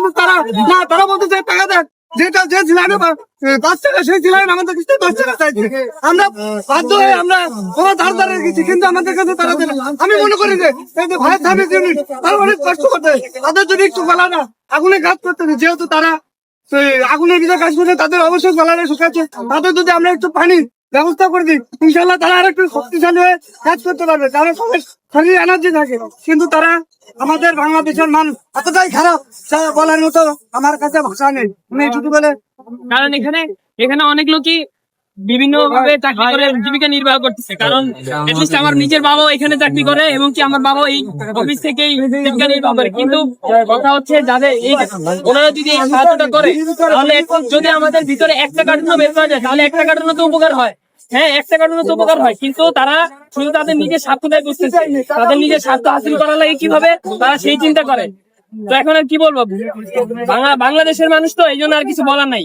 কিন্তু তারা না, তারা বলতে চায় টাকা দেন, যেটা যে ছিলেন 5 টাকা সেই ছিলেন আমাদের কাছে 10 টাকা চাইছে। আমরা বাধ্য হয়ে আমরা কোনো ধার ধারে গেছি, কিন্তু আমাদের কাছে তারা দেন। আমি মনে করি যে এই যে ভারত সার্ভিস ইউনিট তারা অনেক কষ্ট করতে, তাদের যদি একটু বলা না আগুনে কাজ করতে, যেহেতু তারা আগুনের ভিতরে কাজ করছে, তাদের অবশ্যই গলাটা শুকাচ্ছে, তাদের যদি আমরা একটু পানি ব্যবস্থা করে দিই, ইনশাল্লাহ তারা আর একটু শক্তিশালী হয়ে কাজ করতে পারবে, কারণ সবাই শরীরে এনার্জি থাকে। কিন্তু তারা আমাদের বাংলাদেশের মানুষ এতটাই খারাপ, বলার মতো আমার কাছে ভাষা নেই। আমি এইটুকু বলে, কারণ এখানে অনেক লোকই বিভিন্ন ভাবে চাকরি করে জীবিকা নির্বাহ করতেছে। কারণ এটলিস্ট আমার নিজের বাবাও এখানে চাকরি করে এবং কি আমার বাবাও এই অফিস থেকেই জীবিকা নির্বাহ করে। কিন্তু কথা হচ্ছে যাদের এই ওনারা যদি এই সাহায্যটা করে, তাহলে যদি আমাদের ভিতরে 1 টাকার জন্য বের করা যায়, তাহলে 1 টাকার জন্য তো উপকার হয়। হ্যাঁ, 1 টাকার জন্য তো উপকার হয়, কিন্তু তারা শুধু তাদের নিজের স্বার্থটাই বুঝতেছে। তাদের নিজের স্বার্থ হাসিল করার লাগে কিভাবে তারা সেই চিন্তা করে। তো এখন আর কি বলবো, বাংলাদেশের মানুষ তো এই জন্য আর কিছু বলার নাই।